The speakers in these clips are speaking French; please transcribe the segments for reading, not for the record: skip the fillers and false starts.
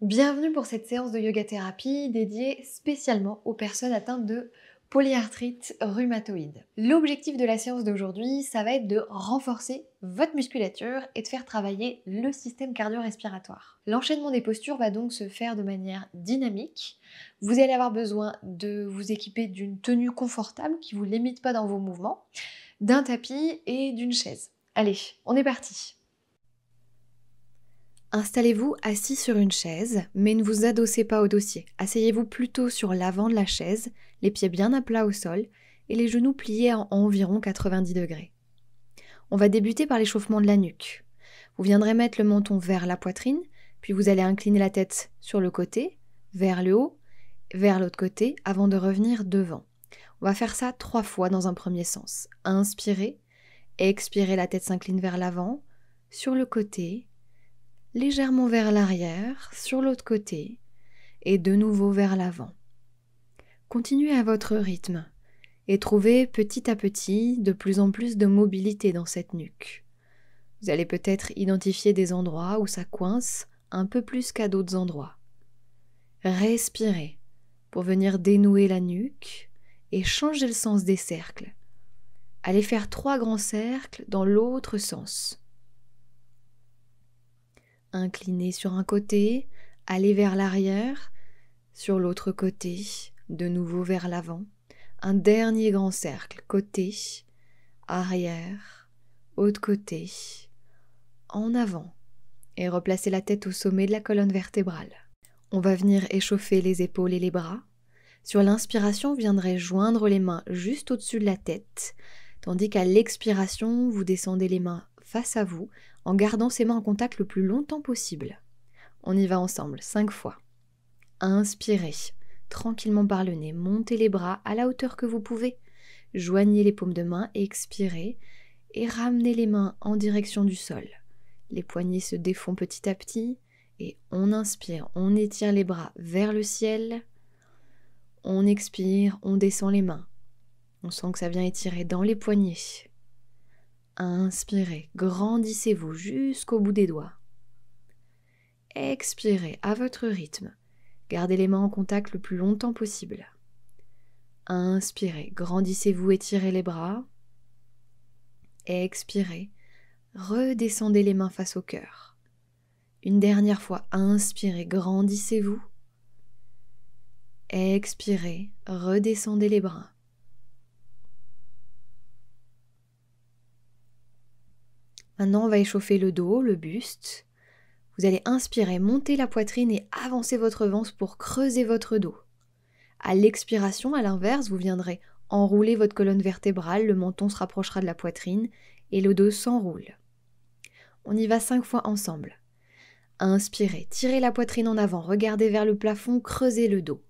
Bienvenue pour cette séance de yoga thérapie dédiée spécialement aux personnes atteintes de polyarthrite rhumatoïde. L'objectif de la séance d'aujourd'hui, ça va être de renforcer votre musculature et de faire travailler le système cardio-respiratoire. L'enchaînement des postures va donc se faire de manière dynamique. Vous allez avoir besoin de vous équiper d'une tenue confortable qui ne vous limite pas dans vos mouvements, d'un tapis et d'une chaise. Allez, on est parti! Installez-vous assis sur une chaise, mais ne vous adossez pas au dossier. Asseyez-vous plutôt sur l'avant de la chaise, les pieds bien à plat au sol et les genoux pliés à environ 90 degrés. On va débuter par l'échauffement de la nuque. Vous viendrez mettre le menton vers la poitrine, puis vous allez incliner la tête sur le côté, vers le haut, vers l'autre côté, avant de revenir devant. On va faire ça 3 fois dans un premier sens. Inspirez, expirez, la tête s'incline vers l'avant, sur le côté, légèrement vers l'arrière, sur l'autre côté, et de nouveau vers l'avant. Continuez à votre rythme et trouvez petit à petit de plus en plus de mobilité dans cette nuque. Vous allez peut-être identifier des endroits où ça coince un peu plus qu'à d'autres endroits. Respirez pour venir dénouer la nuque et changer le sens des cercles. Allez faire 3 grands cercles dans l'autre sens. Inclinez sur un côté, allez vers l'arrière, sur l'autre côté, de nouveau vers l'avant. Un dernier grand cercle, côté, arrière, autre côté, en avant. Et replacez la tête au sommet de la colonne vertébrale. On va venir échauffer les épaules et les bras. Sur l'inspiration, vous viendrez joindre les mains juste au-dessus de la tête, tandis qu'à l'expiration, vous descendez les mains face à vous, en gardant ses mains en contact le plus longtemps possible. On y va ensemble, 5 fois. Inspirez, tranquillement par le nez, montez les bras à la hauteur que vous pouvez. Joignez les paumes de main, expirez et ramenez les mains en direction du sol. Les poignets se défont petit à petit et on inspire, on étire les bras vers le ciel. On expire, on descend les mains. On sent que ça vient étirer dans les poignets. Inspirez, grandissez-vous jusqu'au bout des doigts. Expirez à votre rythme. Gardez les mains en contact le plus longtemps possible. Inspirez, grandissez-vous, étirez les bras. Expirez, redescendez les mains face au cœur. Une dernière fois, inspirez, grandissez-vous. Expirez, redescendez les bras. Maintenant, on va échauffer le dos, le buste. Vous allez inspirer, monter la poitrine et avancer votre ventre pour creuser votre dos. À l'expiration, à l'inverse, vous viendrez enrouler votre colonne vertébrale, le menton se rapprochera de la poitrine et le dos s'enroule. On y va 5 fois ensemble. Inspirez, tirez la poitrine en avant, regardez vers le plafond, creusez le dos.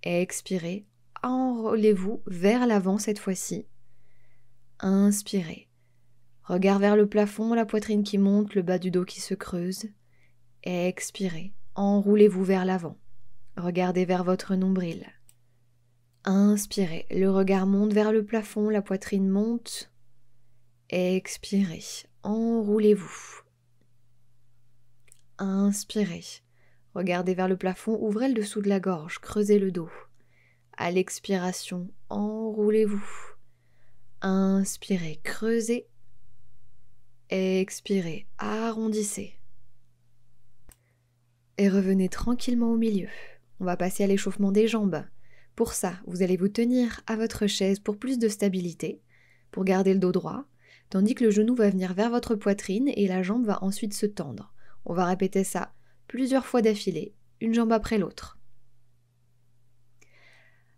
Expirez, enroulez-vous vers l'avant cette fois-ci. Inspirez. Regard vers le plafond, la poitrine qui monte, le bas du dos qui se creuse. Expirez, enroulez-vous vers l'avant. Regardez vers votre nombril. Inspirez, le regard monte vers le plafond, la poitrine monte. Expirez, enroulez-vous. Inspirez, regardez vers le plafond, ouvrez le dessous de la gorge, creusez le dos. À l'expiration, enroulez-vous. Inspirez, creusez. Expirez, arrondissez. Et revenez tranquillement au milieu. On va passer à l'échauffement des jambes. Pour ça, vous allez vous tenir à votre chaise pour plus de stabilité, pour garder le dos droit, tandis que le genou va venir vers votre poitrine et la jambe va ensuite se tendre. On va répéter ça plusieurs fois d'affilée, une jambe après l'autre.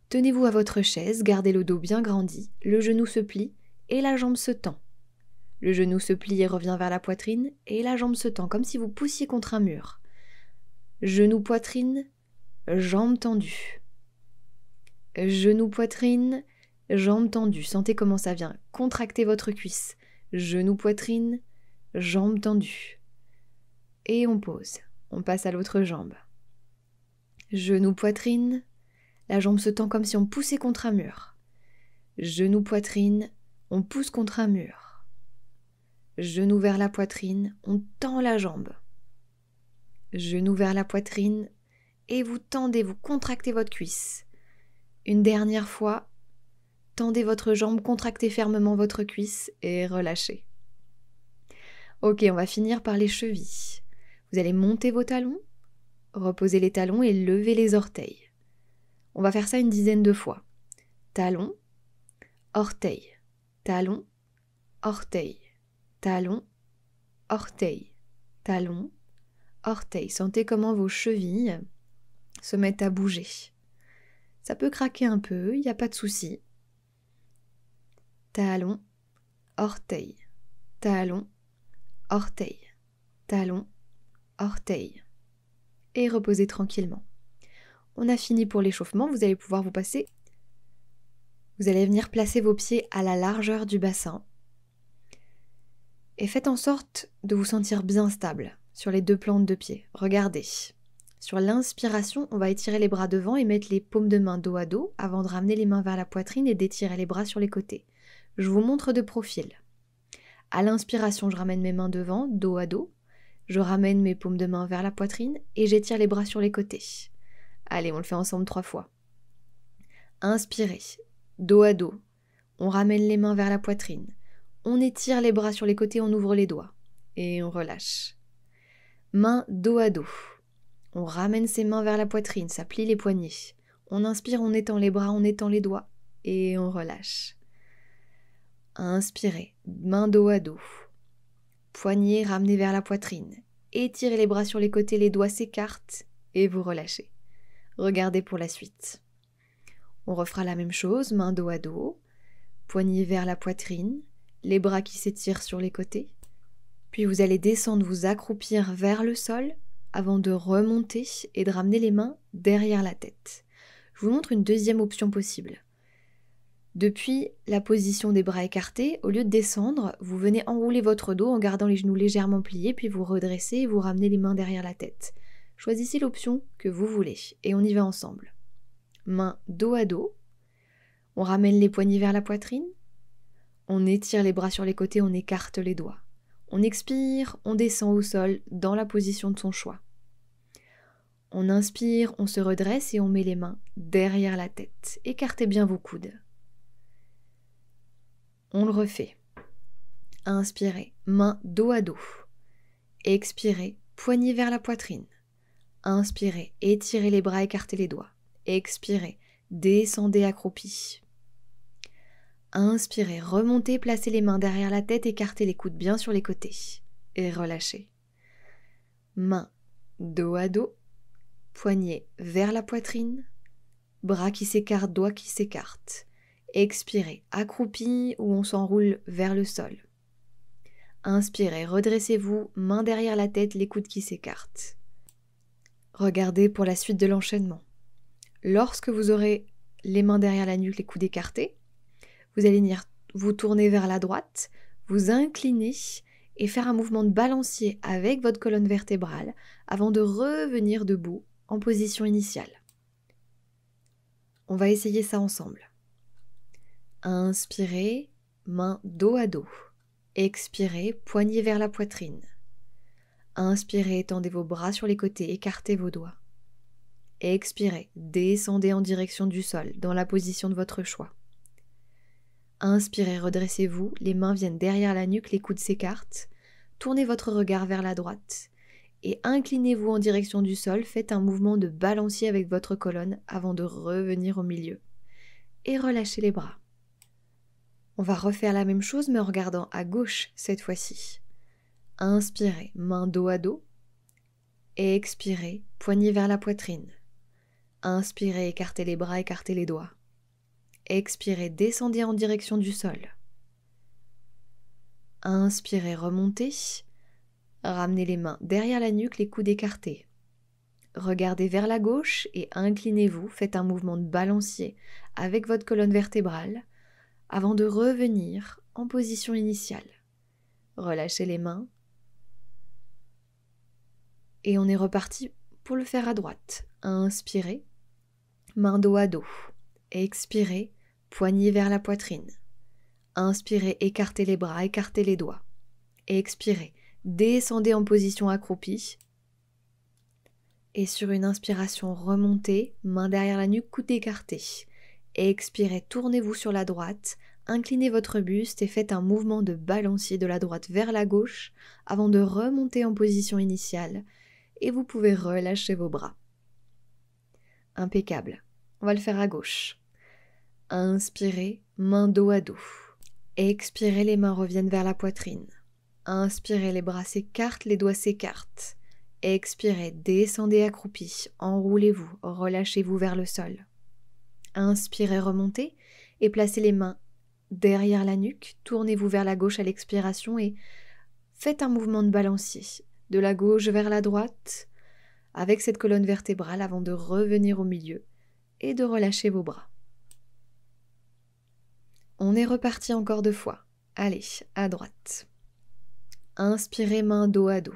Tenez-vous à votre chaise, gardez le dos bien grandi, le genou se plie et la jambe se tend. Le genou se plie et revient vers la poitrine et la jambe se tend, comme si vous poussiez contre un mur. Genou, poitrine, jambe tendue. Genou, poitrine, jambe tendue. Sentez comment ça vient. Contractez votre cuisse. Genou, poitrine, jambe tendue. Et on pose. On passe à l'autre jambe. Genou, poitrine, la jambe se tend comme si on poussait contre un mur. Genou, poitrine, on pousse contre un mur. Genou vers la poitrine, on tend la jambe. Genoux vers la poitrine et vous tendez, vous contractez votre cuisse. Une dernière fois, tendez votre jambe, contractez fermement votre cuisse et relâchez. Ok, on va finir par les chevilles. Vous allez monter vos talons, reposer les talons et lever les orteils. On va faire ça une dizaine de fois. Talon, orteil, talon, orteil, talon, orteil, talon, orteil. Sentez comment vos chevilles se mettent à bouger. Ça peut craquer un peu, il n'y a pas de souci. Talon, orteil, talon, orteil, talon, orteil. Et reposez tranquillement. On a fini pour l'échauffement, vous allez pouvoir vous passer. Vous allez venir placer vos pieds à la largeur du bassin. Et faites en sorte de vous sentir bien stable sur les deux plantes de pied. Regardez. Sur l'inspiration, on va étirer les bras devant et mettre les paumes de main dos à dos avant de ramener les mains vers la poitrine et d'étirer les bras sur les côtés. Je vous montre de profil. À l'inspiration, je ramène mes mains devant, dos à dos. Je ramène mes paumes de main vers la poitrine et j'étire les bras sur les côtés. Allez, on le fait ensemble 3 fois. Inspirez, dos à dos. On ramène les mains vers la poitrine. On étire les bras sur les côtés, on ouvre les doigts. Et on relâche. Mains dos à dos. On ramène ses mains vers la poitrine, ça plie les poignets. On inspire, on étend les bras, on étend les doigts. Et on relâche. Inspirez, mains dos à dos. Poignets ramenés vers la poitrine. Étirez les bras sur les côtés, les doigts s'écartent et vous relâchez. Regardez pour la suite. On refera la même chose, mains dos à dos, poignets vers la poitrine, les bras qui s'étirent sur les côtés. Puis vous allez descendre, vous accroupir vers le sol avant de remonter et de ramener les mains derrière la tête. Je vous montre une deuxième option possible. Depuis la position des bras écartés, au lieu de descendre, vous venez enrouler votre dos en gardant les genoux légèrement pliés, puis vous redressez et vous ramenez les mains derrière la tête. Choisissez l'option que vous voulez et on y va ensemble. Mains dos à dos, on ramène les poignets vers la poitrine, on étire les bras sur les côtés, on écarte les doigts. On expire, on descend au sol dans la position de son choix. On inspire, on se redresse et on met les mains derrière la tête. Écartez bien vos coudes. On le refait. Inspirez, mains dos à dos. Expirez, poignets vers la poitrine. Inspirez, étirez les bras, écartez les doigts. Expirez, descendez accroupi. Inspirez, remontez, placez les mains derrière la tête, écartez les coudes bien sur les côtés. Et relâchez. Mains dos à dos. Poignets vers la poitrine. Bras qui s'écartent, doigts qui s'écartent. Expirez, accroupi ou on s'enroule vers le sol. Inspirez, redressez-vous, mains derrière la tête, les coudes qui s'écartent. Regardez pour la suite de l'enchaînement. Lorsque vous aurez les mains derrière la nuque, les coudes écartés, vous allez venir vous tourner vers la droite, vous incliner et faire un mouvement de balancier avec votre colonne vertébrale avant de revenir debout en position initiale. On va essayer ça ensemble. Inspirez, mains dos à dos. Expirez, poignets vers la poitrine. Inspirez, étendez vos bras sur les côtés, écartez vos doigts. Expirez, descendez en direction du sol, dans la position de votre choix. Inspirez, redressez-vous, les mains viennent derrière la nuque, les coudes s'écartent. Tournez votre regard vers la droite et inclinez-vous en direction du sol, faites un mouvement de balancier avec votre colonne avant de revenir au milieu. Et relâchez les bras. On va refaire la même chose mais en regardant à gauche cette fois-ci. Inspirez, mains dos à dos. Expirez, poignets vers la poitrine. Inspirez, écartez les bras, écartez les doigts. Expirez, descendez en direction du sol. Inspirez, remontez. Ramenez les mains derrière la nuque, les coudes écartés. Regardez vers la gauche et inclinez-vous, faites un mouvement de balancier avec votre colonne vertébrale avant de revenir en position initiale. Relâchez les mains. Et on est reparti pour le faire à droite. Inspirez, main dos à dos. Expirez, poignets vers la poitrine. Inspirez, écartez les bras, écartez les doigts. Expirez, descendez en position accroupie. Et sur une inspiration, remontez, main derrière la nuque, coude écarté. Expirez, tournez-vous sur la droite, inclinez votre buste et faites un mouvement de balancier de la droite vers la gauche avant de remonter en position initiale. Et vous pouvez relâcher vos bras. Impeccable. On va le faire à gauche. Inspirez, main dos à dos. Expirez, les mains reviennent vers la poitrine. Inspirez, les bras s'écartent, les doigts s'écartent. Expirez, descendez accroupi, enroulez-vous, relâchez-vous vers le sol. Inspirez, remontez et placez les mains derrière la nuque, tournez-vous vers la gauche à l'expiration et faites un mouvement de balancier, de la gauche vers la droite, avec cette colonne vertébrale avant de revenir au milieu et de relâcher vos bras. On est reparti encore 2 fois. Allez, à droite. Inspirez, main dos à dos.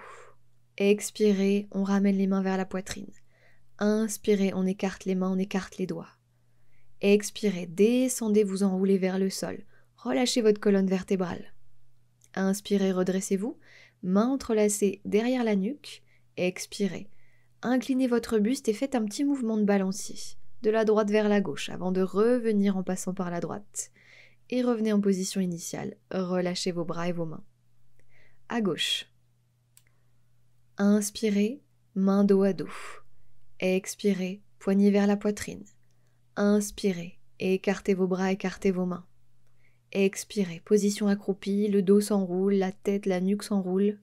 Expirez, on ramène les mains vers la poitrine. Inspirez, on écarte les mains, on écarte les doigts. Expirez, descendez, vous enroulez vers le sol. Relâchez votre colonne vertébrale. Inspirez, redressez-vous, mains entrelacées derrière la nuque. Expirez, inclinez votre buste et faites un petit mouvement de balancier, de la droite vers la gauche, avant de revenir en passant par la droite. Et revenez en position initiale, relâchez vos bras et vos mains. À gauche. Inspirez, main dos à dos. Expirez, poignée vers la poitrine. Inspirez, écartez vos bras, écartez vos mains. Expirez, position accroupie, le dos s'enroule, la tête, la nuque s'enroule.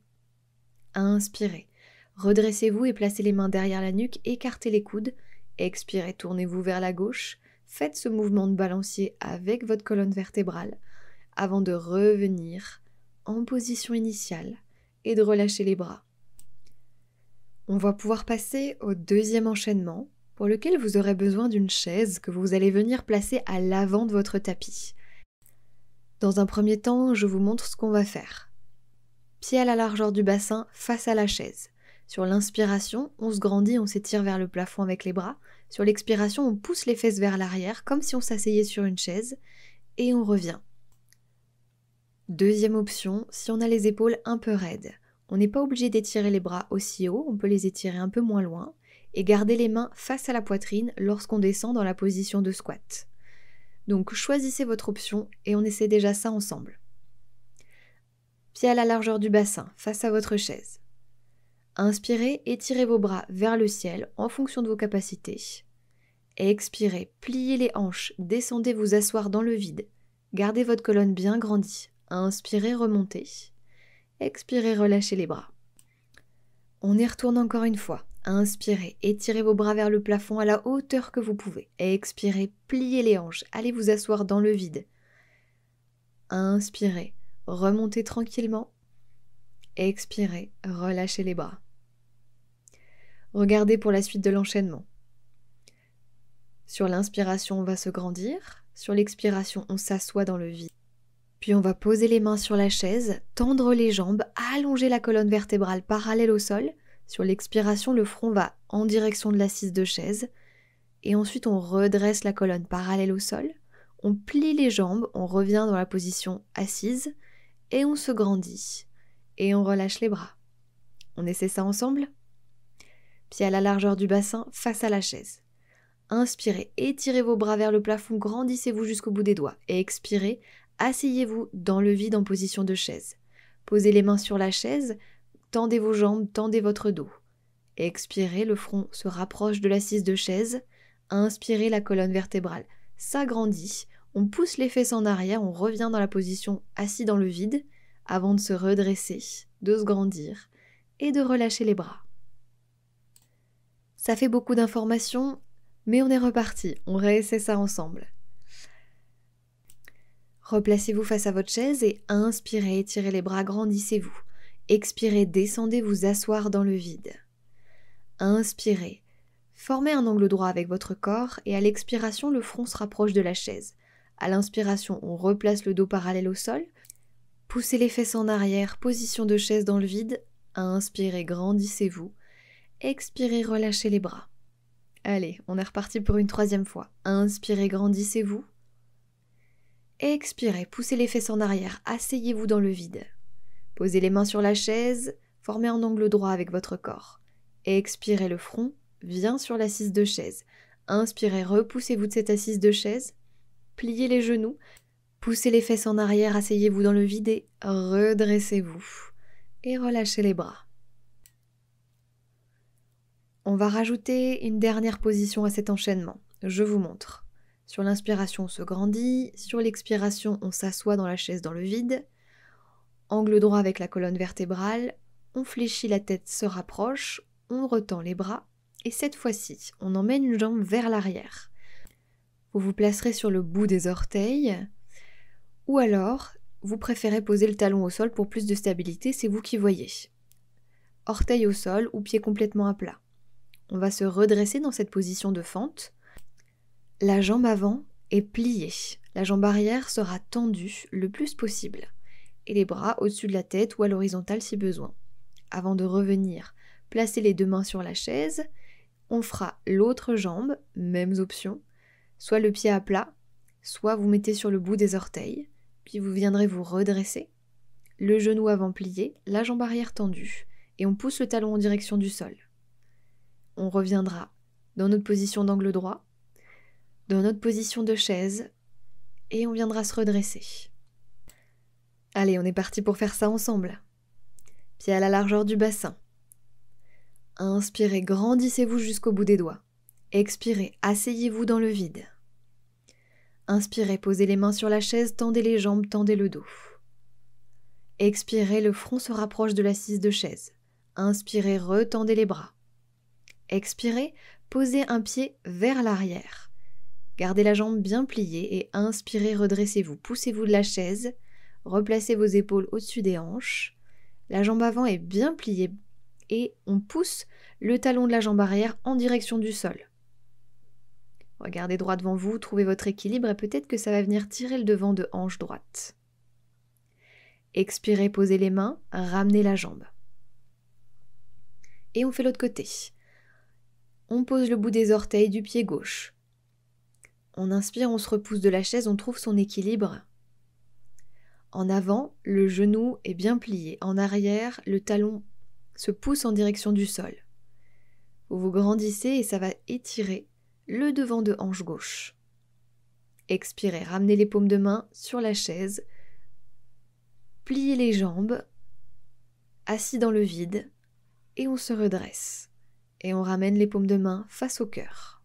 Inspirez, redressez-vous et placez les mains derrière la nuque, écartez les coudes. Expirez, tournez-vous vers la gauche. Faites ce mouvement de balancier avec votre colonne vertébrale avant de revenir en position initiale et de relâcher les bras. On va pouvoir passer au 2e enchaînement pour lequel vous aurez besoin d'une chaise que vous allez venir placer à l'avant de votre tapis. Dans un premier temps, je vous montre ce qu'on va faire. Pieds à la largeur du bassin face à la chaise. Sur l'inspiration, on se grandit, on s'étire vers le plafond avec les bras. Sur l'expiration, on pousse les fesses vers l'arrière comme si on s'asseyait sur une chaise et on revient. 2e option, si on a les épaules un peu raides. On n'est pas obligé d'étirer les bras aussi haut, on peut les étirer un peu moins loin et garder les mains face à la poitrine lorsqu'on descend dans la position de squat. Donc choisissez votre option et on essaie déjà ça ensemble. Pieds à la largeur du bassin, face à votre chaise. Inspirez, étirez vos bras vers le ciel en fonction de vos capacités. Expirez, pliez les hanches, descendez vous asseoir dans le vide. Gardez votre colonne bien grandie. Inspirez, remontez. Expirez, relâchez les bras. On y retourne encore une fois. Inspirez, étirez vos bras vers le plafond à la hauteur que vous pouvez. Expirez, pliez les hanches, allez vous asseoir dans le vide. Inspirez, remontez tranquillement. Expirez, relâchez les bras. Regardez pour la suite de l'enchaînement. Sur l'inspiration, on va se grandir. Sur l'expiration, on s'assoit dans le vide. Puis on va poser les mains sur la chaise, tendre les jambes, allonger la colonne vertébrale parallèle au sol. Sur l'expiration, le front va en direction de l'assise de chaise. Et ensuite, on redresse la colonne parallèle au sol. On plie les jambes, on revient dans la position assise et on se grandit. Et on relâche les bras. On essaie ça ensemble ? Pieds à la largeur du bassin, face à la chaise. Inspirez, étirez vos bras vers le plafond, grandissez-vous jusqu'au bout des doigts. Et expirez, asseyez-vous dans le vide en position de chaise. Posez les mains sur la chaise, tendez vos jambes, tendez votre dos. Expirez, le front se rapproche de l'assise de chaise. Inspirez, la colonne vertébrale s'agrandit. On pousse les fesses en arrière, on revient dans la position assis dans le vide avant de se redresser, de se grandir et de relâcher les bras. Ça fait beaucoup d'informations, mais on est reparti, on réessaie ça ensemble. Replacez-vous face à votre chaise et inspirez, étirez les bras, grandissez-vous. Expirez, descendez vous asseoir dans le vide. Inspirez, formez un angle droit avec votre corps et à l'expiration, le front se rapproche de la chaise. À l'inspiration, on replace le dos parallèle au sol. Poussez les fesses en arrière, position de chaise dans le vide. Inspirez, grandissez-vous. Expirez, relâchez les bras. Allez, on est reparti pour une 3e fois. Inspirez, grandissez-vous. Expirez, poussez les fesses en arrière, asseyez-vous dans le vide. Posez les mains sur la chaise, formez un angle droit avec votre corps. Expirez, le front vient sur l'assise de chaise. Inspirez, repoussez-vous de cette assise de chaise. Pliez les genoux. Poussez les fesses en arrière, asseyez-vous dans le vide et redressez-vous. Et relâchez les bras. On va rajouter une dernière position à cet enchaînement. Je vous montre. Sur l'inspiration, on se grandit. Sur l'expiration, on s'assoit dans la chaise dans le vide. Angle droit avec la colonne vertébrale. On fléchit, la tête se rapproche. On retend les bras. Et cette fois-ci, on emmène une jambe vers l'arrière. Vous vous placerez sur le bout des orteils. Ou alors, vous préférez poser le talon au sol pour plus de stabilité, c'est vous qui voyez. Orteil au sol ou pied complètement à plat. On va se redresser dans cette position de fente. La jambe avant est pliée. La jambe arrière sera tendue le plus possible. Et les bras au-dessus de la tête ou à l'horizontale si besoin. Avant de revenir, placez les deux mains sur la chaise. On fera l'autre jambe, mêmes options. Soit le pied à plat, soit vous mettez sur le bout des orteils. Puis vous viendrez vous redresser, le genou avant plié, la jambe arrière tendue, et on pousse le talon en direction du sol. On reviendra dans notre position d'angle droit, dans notre position de chaise, et on viendra se redresser. Allez, on est parti pour faire ça ensemble. Pied à la largeur du bassin. Inspirez, grandissez-vous jusqu'au bout des doigts. Expirez, asseyez-vous dans le vide. Inspirez, posez les mains sur la chaise, tendez les jambes, tendez le dos. Expirez, le front se rapproche de l'assise de chaise. Inspirez, retendez les bras. Expirez, posez un pied vers l'arrière. Gardez la jambe bien pliée et inspirez, redressez-vous. Poussez-vous de la chaise, replacez vos épaules au-dessus des hanches. La jambe avant est bien pliée et on pousse le talon de la jambe arrière en direction du sol. Regardez droit devant vous, trouvez votre équilibre et peut-être que ça va venir tirer le devant de hanche droite. Expirez, posez les mains, ramenez la jambe. Et on fait l'autre côté. On pose le bout des orteils du pied gauche. On inspire, on se repousse de la chaise, on trouve son équilibre. En avant, le genou est bien plié. En arrière, le talon se pousse en direction du sol. Vous vous grandissez et ça va étirer le devant de hanche gauche. Expirez, ramenez les paumes de main sur la chaise. Pliez les jambes, assis dans le vide, et on se redresse. Et on ramène les paumes de main face au cœur.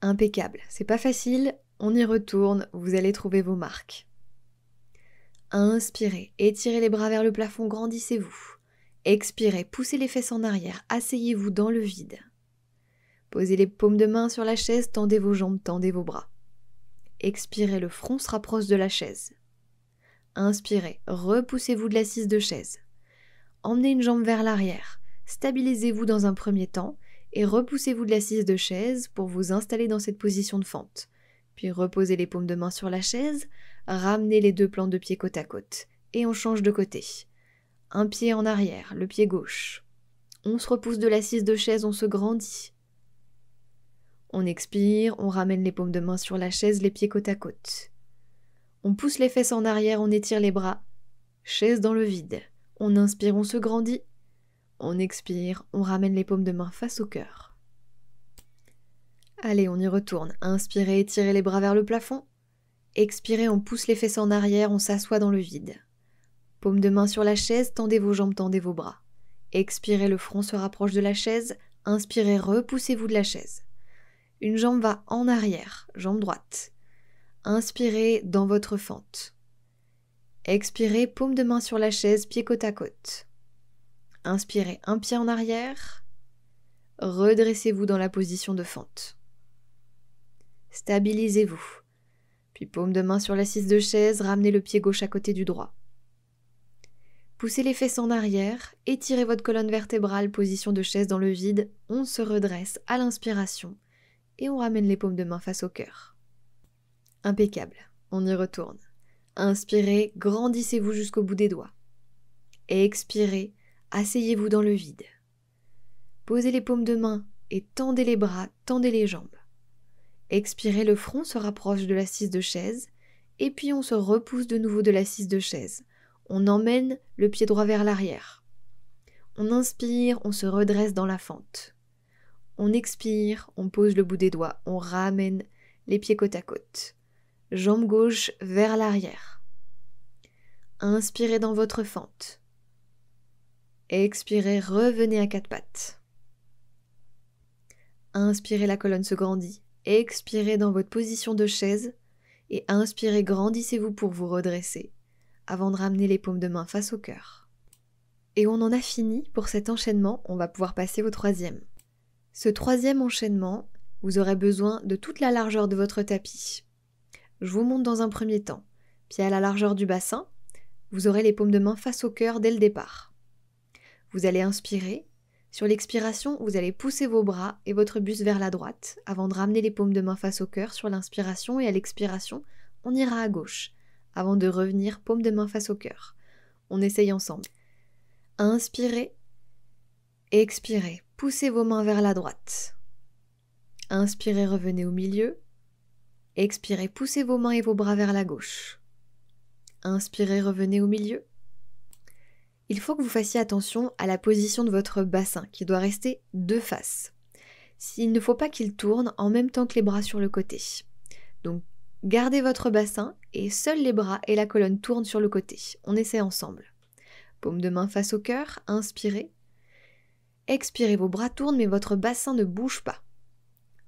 Impeccable, c'est pas facile, on y retourne, vous allez trouver vos marques. Inspirez, étirez les bras vers le plafond, grandissez-vous. Expirez, poussez les fesses en arrière, asseyez-vous dans le vide. Posez les paumes de main sur la chaise, tendez vos jambes, tendez vos bras. Expirez, le front se rapproche de la chaise. Inspirez, repoussez-vous de l'assise de chaise. Emmenez une jambe vers l'arrière. Stabilisez-vous dans un premier temps et repoussez-vous de l'assise de chaise pour vous installer dans cette position de fente. Puis reposez les paumes de main sur la chaise, ramenez les deux plans de pied côte à côte et on change de côté. Un pied en arrière, le pied gauche. On se repousse de l'assise de chaise, on se grandit. On expire, on ramène les paumes de main sur la chaise, les pieds côte à côte. On pousse les fesses en arrière, on étire les bras. Chaise dans le vide. On inspire, on se grandit. On expire, on ramène les paumes de main face au cœur. Allez, on y retourne. Inspirez, étirez les bras vers le plafond. Expirez, on pousse les fesses en arrière, on s'assoit dans le vide. Paumes de main sur la chaise, tendez vos jambes, tendez vos bras. Expirez, le front se rapproche de la chaise. Inspirez, repoussez-vous de la chaise. Une jambe va en arrière, jambe droite. Inspirez dans votre fente. Expirez, paume de main sur la chaise, pied côte à côte. Inspirez, un pied en arrière. Redressez-vous dans la position de fente. Stabilisez-vous. Puis paume de main sur l'assise de chaise, ramenez le pied gauche à côté du droit. Poussez les fesses en arrière, étirez votre colonne vertébrale, position de chaise dans le vide. On se redresse à l'inspiration. Et on ramène les paumes de main face au cœur. Impeccable, on y retourne. Inspirez, grandissez-vous jusqu'au bout des doigts. Expirez, asseyez-vous dans le vide. Posez les paumes de main et tendez les bras, tendez les jambes. Expirez, le front se rapproche de l'assise de chaise et puis on se repousse de nouveau de l'assise de chaise. On emmène le pied droit vers l'arrière. On inspire, on se redresse dans la fente. On expire, on pose le bout des doigts, on ramène les pieds côte à côte. Jambe gauche vers l'arrière. Inspirez dans votre fente. Expirez, revenez à quatre pattes. Inspirez, la colonne se grandit. Expirez dans votre position de chaise et inspirez, grandissez-vous pour vous redresser avant de ramener les paumes de main face au cœur. Et on en a fini pour cet enchaînement, on va pouvoir passer au troisième. Ce troisième enchaînement, vous aurez besoin de toute la largeur de votre tapis. Je vous montre dans un premier temps. Pied à la largeur du bassin, vous aurez les paumes de main face au cœur dès le départ. Vous allez inspirer. Sur l'expiration, vous allez pousser vos bras et votre buste vers la droite avant de ramener les paumes de main face au cœur sur l'inspiration, et à l'expiration, on ira à gauche avant de revenir paumes de main face au cœur. On essaye ensemble. Inspirez, expirez, poussez vos mains vers la droite. Inspirez, revenez au milieu. Expirez, poussez vos mains et vos bras vers la gauche. Inspirez, revenez au milieu. Il faut que vous fassiez attention à la position de votre bassin qui doit rester de face. Il ne faut pas qu'il tourne en même temps que les bras sur le côté. Donc gardez votre bassin et seuls les bras et la colonne tournent sur le côté. On essaie ensemble. Paume de main face au cœur, inspirez. Expirez, vos bras tournent mais votre bassin ne bouge pas.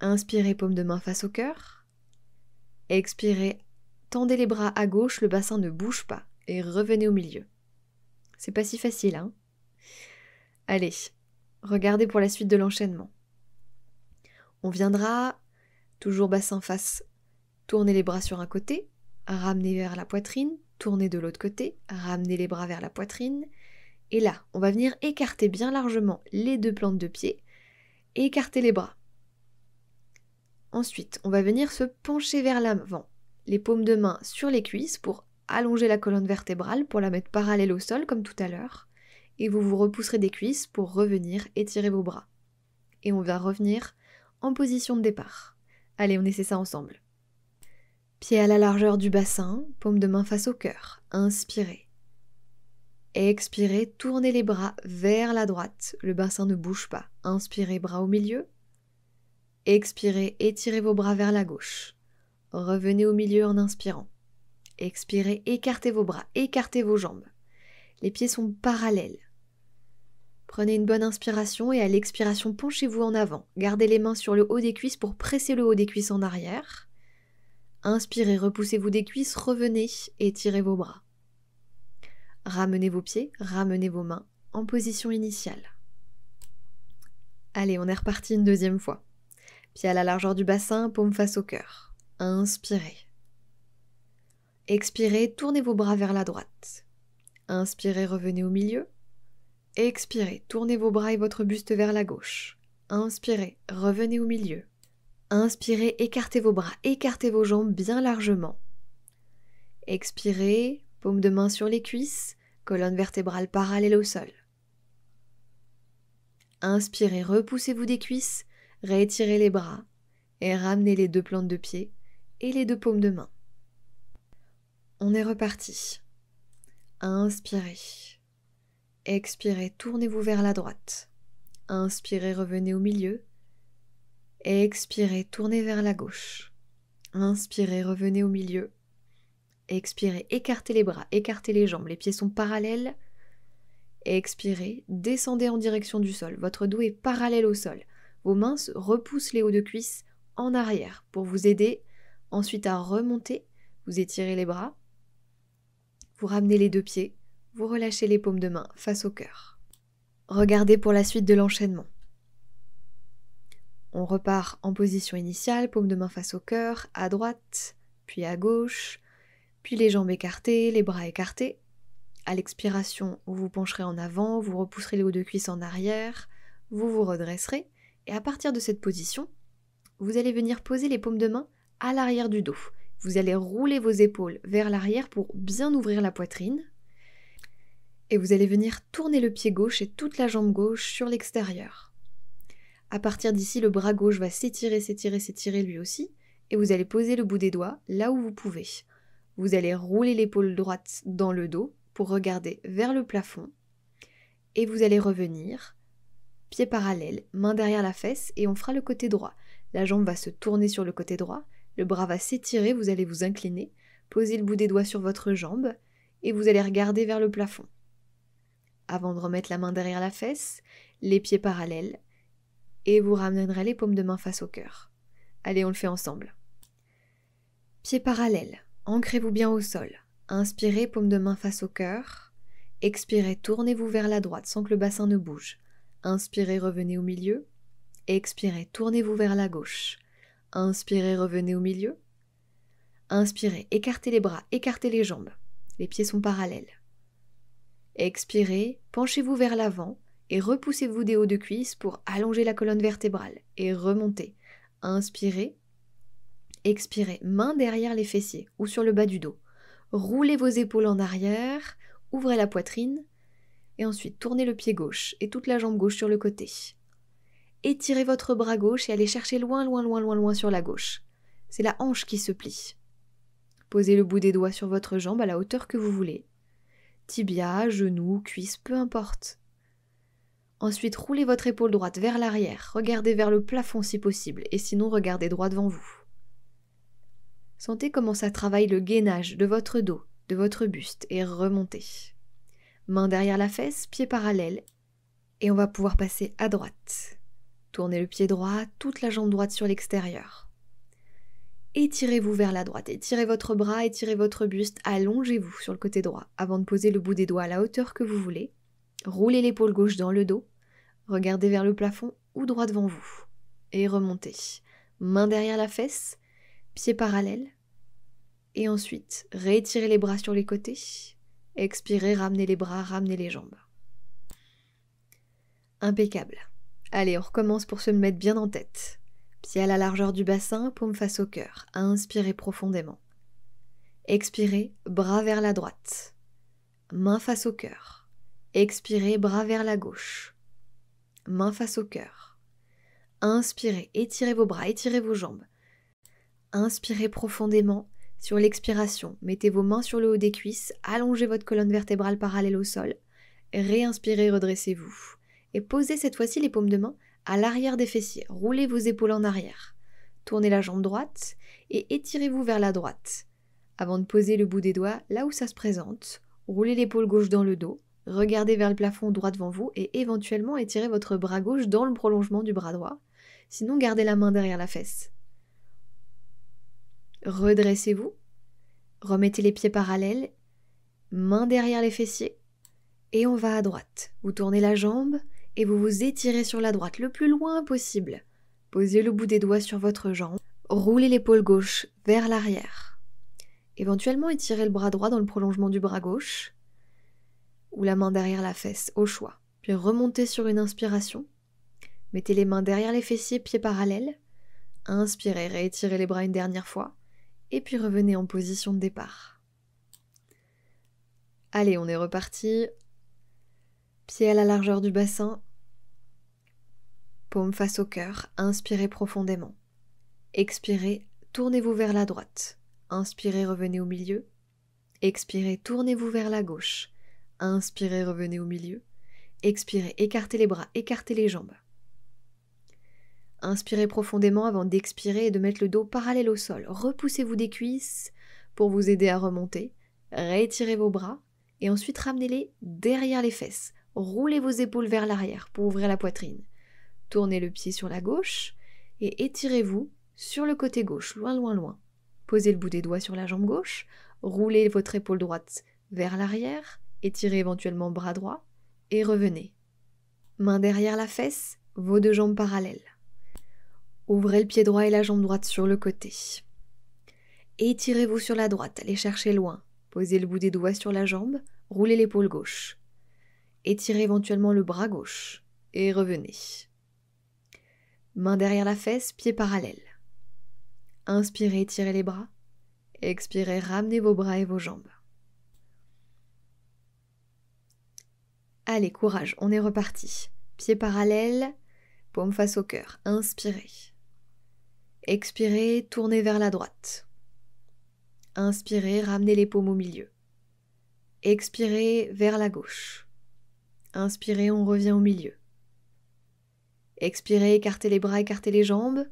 Inspirez, paume de main face au cœur. Expirez, tendez les bras à gauche, le bassin ne bouge pas et revenez au milieu. C'est pas si facile, hein? Allez, regardez pour la suite de l'enchaînement. On viendra, toujours bassin face, tourner les bras sur un côté, ramener vers la poitrine, tourner de l'autre côté, ramener les bras vers la poitrine. Et là, on va venir écarter bien largement les deux plantes de pied et écarter les bras. Ensuite, on va venir se pencher vers l'avant, les paumes de main sur les cuisses pour allongez la colonne vertébrale pour la mettre parallèle au sol comme tout à l'heure, et vous vous repousserez des cuisses pour revenir étirer vos bras. Et on va revenir en position de départ. Allez, on essaie ça ensemble. Pied à la largeur du bassin, paume de main face au cœur. Inspirez. Expirez, tournez les bras vers la droite, le bassin ne bouge pas. Inspirez, bras au milieu. Expirez, étirez vos bras vers la gauche. Revenez au milieu en inspirant. Expirez, écartez vos bras, écartez vos jambes. Les pieds sont parallèles. Prenez une bonne inspiration et à l'expiration, penchez-vous en avant. Gardez les mains sur le haut des cuisses pour presser le haut des cuisses en arrière. Inspirez, repoussez-vous des cuisses, revenez, étirez vos bras. Ramenez vos pieds, ramenez vos mains en position initiale. Allez, on est reparti une deuxième fois. Pieds à la largeur du bassin, paume face au cœur. Inspirez. Expirez, tournez vos bras vers la droite. Inspirez, revenez au milieu. Expirez, tournez vos bras et votre buste vers la gauche. Inspirez, revenez au milieu. Inspirez, écartez vos bras, écartez vos jambes bien largement. Expirez, paume de main sur les cuisses, colonne vertébrale parallèle au sol. Inspirez, repoussez-vous des cuisses, réétirez les bras et ramenez les deux plantes de pied et les deux paumes de main. On est reparti. Inspirez. Expirez, tournez-vous vers la droite. Inspirez, revenez au milieu. Expirez, tournez vers la gauche. Inspirez, revenez au milieu. Expirez, écartez les bras, écartez les jambes, les pieds sont parallèles. Expirez, descendez en direction du sol. Votre dos est parallèle au sol. Vos mains repoussent les hauts de cuisse en arrière pour vous aider ensuite à remonter. Vous étirez les bras. Vous ramenez les deux pieds, vous relâchez les paumes de main face au cœur. Regardez pour la suite de l'enchaînement. On repart en position initiale, paume de main face au cœur, à droite, puis à gauche, puis les jambes écartées, les bras écartés. À l'expiration, vous vous pencherez en avant, vous repousserez les hauts de cuisse en arrière, vous vous redresserez, et à partir de cette position, vous allez venir poser les paumes de main à l'arrière du dos. Vous allez rouler vos épaules vers l'arrière pour bien ouvrir la poitrine. Et vous allez venir tourner le pied gauche et toute la jambe gauche sur l'extérieur. À partir d'ici, le bras gauche va s'étirer, s'étirer, s'étirer lui aussi. Et vous allez poser le bout des doigts là où vous pouvez. Vous allez rouler l'épaule droite dans le dos pour regarder vers le plafond. Et vous allez revenir pieds parallèles, main derrière la fesse et on fera le côté droit. La jambe va se tourner sur le côté droit, le bras va s'étirer, vous allez vous incliner, posez le bout des doigts sur votre jambe et vous allez regarder vers le plafond. Avant de remettre la main derrière la fesse, les pieds parallèles et vous ramènerez les paumes de main face au cœur. Allez, on le fait ensemble. Pieds parallèles, ancrez-vous bien au sol. Inspirez, paume de main face au cœur. Expirez, tournez-vous vers la droite sans que le bassin ne bouge. Inspirez, revenez au milieu. Expirez, tournez-vous vers la gauche. Inspirez, revenez au milieu. Inspirez, écartez les bras, écartez les jambes. Les pieds sont parallèles. Expirez, penchez-vous vers l'avant et repoussez-vous des hauts de cuisse pour allonger la colonne vertébrale et remontez. Inspirez. Expirez, main derrière les fessiers ou sur le bas du dos. Roulez vos épaules en arrière, ouvrez la poitrine et ensuite tournez le pied gauche et toute la jambe gauche sur le côté. Étirez votre bras gauche et allez chercher loin sur la gauche. C'est la hanche qui se plie. Posez le bout des doigts sur votre jambe à la hauteur que vous voulez. Tibia, genou, cuisse, peu importe. Ensuite, roulez votre épaule droite vers l'arrière, regardez vers le plafond si possible et sinon regardez droit devant vous. Sentez comment ça travaille le gainage de votre dos, de votre buste et remontez. Main derrière la fesse, pied parallèle et on va pouvoir passer à droite. Tournez le pied droit, toute la jambe droite sur l'extérieur. Étirez-vous vers la droite, étirez votre bras, étirez votre buste, allongez-vous sur le côté droit avant de poser le bout des doigts à la hauteur que vous voulez. Roulez l'épaule gauche dans le dos, regardez vers le plafond ou droit devant vous et remontez. Main derrière la fesse, pieds parallèles, et ensuite, réétirez les bras sur les côtés, expirez, ramenez les bras, ramenez les jambes. Impeccable. Allez, on recommence pour se le mettre bien en tête. Pieds à la largeur du bassin, paume face au cœur, inspirez profondément. Expirez, bras vers la droite, main face au cœur. Expirez, bras vers la gauche, main face au cœur. Inspirez, étirez vos bras, étirez vos jambes. Inspirez profondément. Sur l'expiration, mettez vos mains sur le haut des cuisses, allongez votre colonne vertébrale parallèle au sol. Réinspirez, redressez-vous. Et posez cette fois-ci les paumes de main à l'arrière des fessiers. Roulez vos épaules en arrière. Tournez la jambe droite et étirez-vous vers la droite. Avant de poser le bout des doigts là où ça se présente, roulez l'épaule gauche dans le dos, regardez vers le plafond droit devant vous et éventuellement étirez votre bras gauche dans le prolongement du bras droit. Sinon, gardez la main derrière la fesse. Redressez-vous, remettez les pieds parallèles, main derrière les fessiers, et on va à droite. Vous tournez la jambe et vous vous étirez sur la droite le plus loin possible. Posez le bout des doigts sur votre jambe, roulez l'épaule gauche vers l'arrière. Éventuellement, étirez le bras droit dans le prolongement du bras gauche, ou la main derrière la fesse, au choix. Puis remontez sur une inspiration, mettez les mains derrière les fessiers, pieds parallèles, inspirez, réétirez les bras une dernière fois, et puis revenez en position de départ. Allez, on est reparti. Pieds à la largeur du bassin. Paume face au cœur. Inspirez profondément. Expirez, tournez-vous vers la droite. Inspirez, revenez au milieu. Expirez, tournez-vous vers la gauche. Inspirez, revenez au milieu. Expirez, écartez les bras, écartez les jambes. Inspirez profondément avant d'expirer et de mettre le dos parallèle au sol. Repoussez-vous des cuisses pour vous aider à remonter. Réétirez vos bras et ensuite ramenez-les derrière les fesses. Roulez vos épaules vers l'arrière pour ouvrir la poitrine. Tournez le pied sur la gauche et étirez-vous sur le côté gauche, loin. Posez le bout des doigts sur la jambe gauche. Roulez votre épaule droite vers l'arrière. Étirez éventuellement bras droit et revenez. Main derrière la fesse, vos deux jambes parallèles. Ouvrez le pied droit et la jambe droite sur le côté. Étirez-vous sur la droite, allez chercher loin. Posez le bout des doigts sur la jambe, roulez l'épaule gauche. Étirez éventuellement le bras gauche et revenez. Main derrière la fesse, pieds parallèles. Inspirez, étirez les bras. Expirez, ramenez vos bras et vos jambes. Allez, courage, on est reparti. Pieds parallèles, paume face au cœur. Inspirez. Expirez, tournez vers la droite. Inspirez, ramenez les paumes au milieu. Expirez vers la gauche. Inspirez, on revient au milieu. Expirez, écartez les bras, écartez les jambes.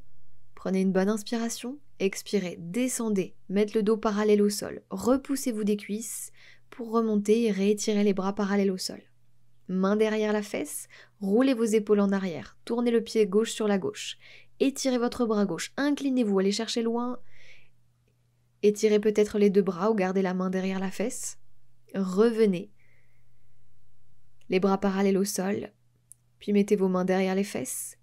Prenez une bonne inspiration. Expirez, descendez, mettez le dos parallèle au sol. Repoussez-vous des cuisses pour remonter et réétirer les bras parallèles au sol. Main derrière la fesse, roulez vos épaules en arrière. Tournez le pied gauche sur la gauche. Étirez votre bras gauche, inclinez-vous, allez chercher loin. Étirez peut-être les deux bras ou gardez la main derrière la fesse. Revenez. Les bras parallèles au sol. Puis mettez vos mains derrière les fesses.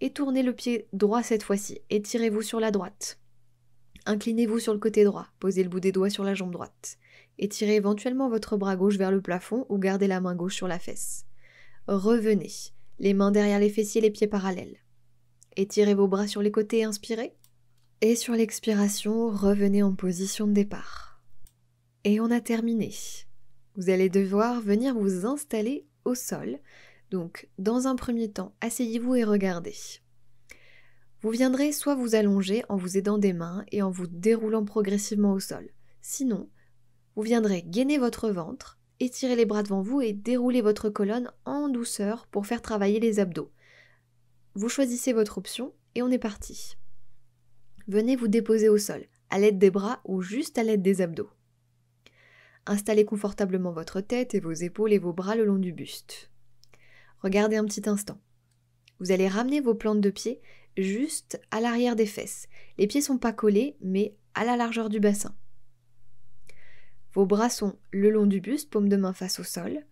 Et tournez le pied droit cette fois-ci. Étirez-vous sur la droite. Inclinez-vous sur le côté droit. Posez le bout des doigts sur la jambe droite. Étirez éventuellement votre bras gauche vers le plafond ou gardez la main gauche sur la fesse. Revenez. Les mains derrière les fessiers, les pieds parallèles. Étirez vos bras sur les côtés, inspirez. Et sur l'expiration, revenez en position de départ. Et on a terminé. Vous allez devoir venir vous installer au sol. Donc, dans un premier temps, asseyez-vous et regardez. Vous viendrez soit vous allonger en vous aidant des mains et en vous déroulant progressivement au sol. Sinon, vous viendrez gainer votre ventre, étirer les bras devant vous et dérouler votre colonne en douceur pour faire travailler les abdos. Vous choisissez votre option et on est parti. Venez vous déposer au sol, à l'aide des bras ou juste à l'aide des abdos. Installez confortablement votre tête et vos épaules et vos bras le long du buste. Regardez un petit instant. Vous allez ramener vos plantes de pied juste à l'arrière des fesses. Les pieds ne sont pas collés, mais à la largeur du bassin. Vos bras sont le long du buste, paume de main face au sol.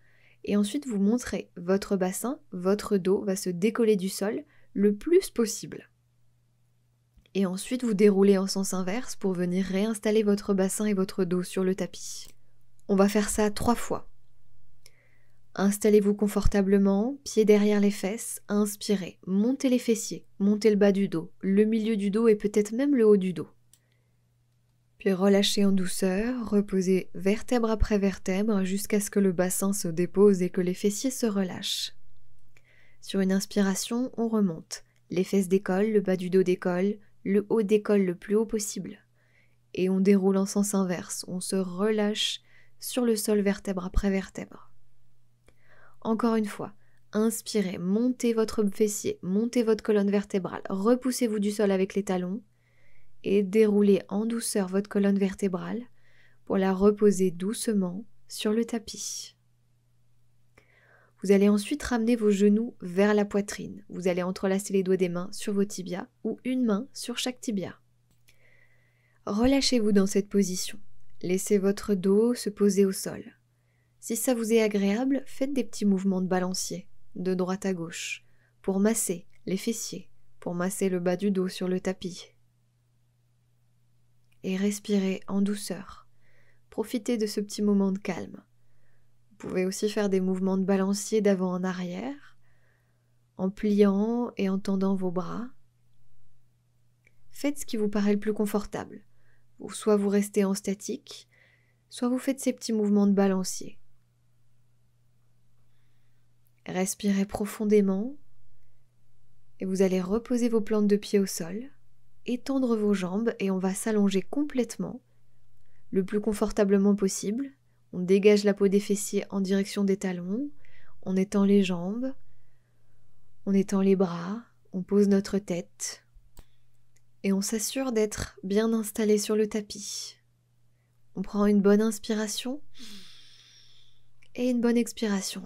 Et ensuite, vous montrez votre bassin, votre dos va se décoller du sol le plus possible. Et ensuite, vous déroulez en sens inverse pour venir réinstaller votre bassin et votre dos sur le tapis. On va faire ça 3 fois. Installez-vous confortablement, pieds derrière les fesses, inspirez, montez les fessiers, montez le bas du dos, le milieu du dos et peut-être même le haut du dos. Puis relâchez en douceur, reposez vertèbre après vertèbre jusqu'à ce que le bassin se dépose et que les fessiers se relâchent. Sur une inspiration, on remonte. Les fesses décollent, le bas du dos décolle, le haut décolle le plus haut possible. Et on déroule en sens inverse, on se relâche sur le sol vertèbre après vertèbre. Encore une fois, inspirez, montez votre fessier, montez votre colonne vertébrale, repoussez-vous du sol avec les talons et déroulez en douceur votre colonne vertébrale pour la reposer doucement sur le tapis. Vous allez ensuite ramener vos genoux vers la poitrine. Vous allez entrelacer les doigts des mains sur vos tibias ou une main sur chaque tibia. Relâchez-vous dans cette position. Laissez votre dos se poser au sol. Si ça vous est agréable, faites des petits mouvements de balancier, de droite à gauche, pour masser les fessiers, pour masser le bas du dos sur le tapis. Et respirez en douceur. Profitez de ce petit moment de calme. Vous pouvez aussi faire des mouvements de balancier d'avant en arrière, en pliant et en tendant vos bras. Faites ce qui vous paraît le plus confortable. Soit vous restez en statique, soit vous faites ces petits mouvements de balancier. Respirez profondément et vous allez reposer vos plantes de pied au sol, étendre vos jambes et on va s'allonger complètement, le plus confortablement possible. On dégage la peau des fessiers en direction des talons, on étend les jambes, on étend les bras, on pose notre tête et on s'assure d'être bien installé sur le tapis. On prend une bonne inspiration et une bonne expiration.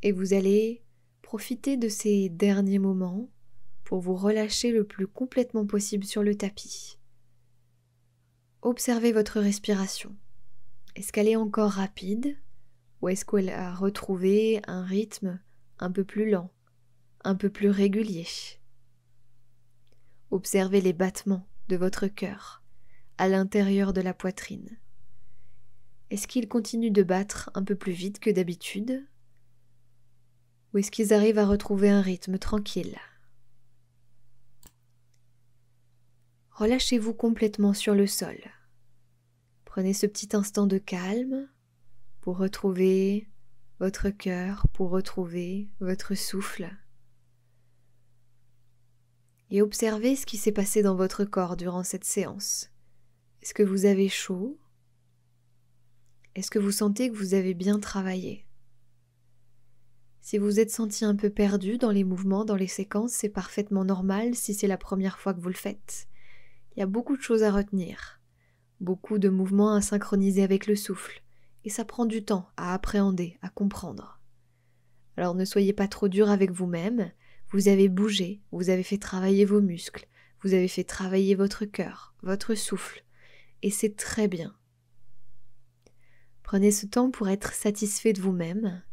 Et vous allez profiter de ces derniers moments pour vous relâcher le plus complètement possible sur le tapis. Observez votre respiration. Est-ce qu'elle est encore rapide ou est-ce qu'elle a retrouvé un rythme un peu plus lent, un peu plus régulier? Observez les battements de votre cœur à l'intérieur de la poitrine. Est-ce qu'ils continuent de battre un peu plus vite que d'habitude? Ou est-ce qu'ils arrivent à retrouver un rythme tranquille? Relâchez-vous complètement sur le sol. Prenez ce petit instant de calme pour retrouver votre cœur, pour retrouver votre souffle. Et observez ce qui s'est passé dans votre corps durant cette séance. Est-ce que vous avez chaud? Est-ce que vous sentez que vous avez bien travaillé? Si vous êtes senti un peu perdu dans les mouvements, dans les séquences, c'est parfaitement normal si c'est la première fois que vous le faites. Il y a beaucoup de choses à retenir, beaucoup de mouvements à synchroniser avec le souffle, et ça prend du temps à appréhender, à comprendre. Alors ne soyez pas trop dur avec vous-même, vous avez bougé, vous avez fait travailler vos muscles, vous avez fait travailler votre cœur, votre souffle, et c'est très bien. Prenez ce temps pour être satisfait de vous-même,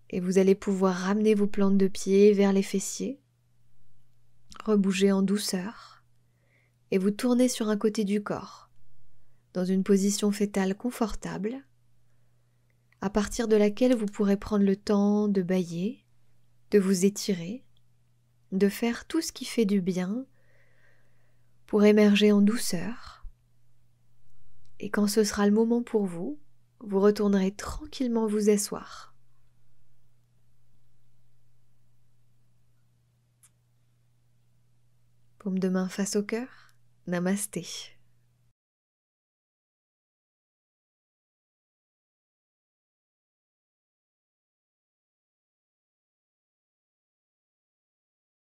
et vous allez pouvoir ramener vos plantes de pied vers les fessiers, rebouger en douceur, et vous tourner sur un côté du corps, dans une position fétale confortable, à partir de laquelle vous pourrez prendre le temps de bâiller, de vous étirer, de faire tout ce qui fait du bien pour émerger en douceur. Et quand ce sera le moment pour vous, vous retournerez tranquillement vous asseoir. Paume de main face au cœur, namasté.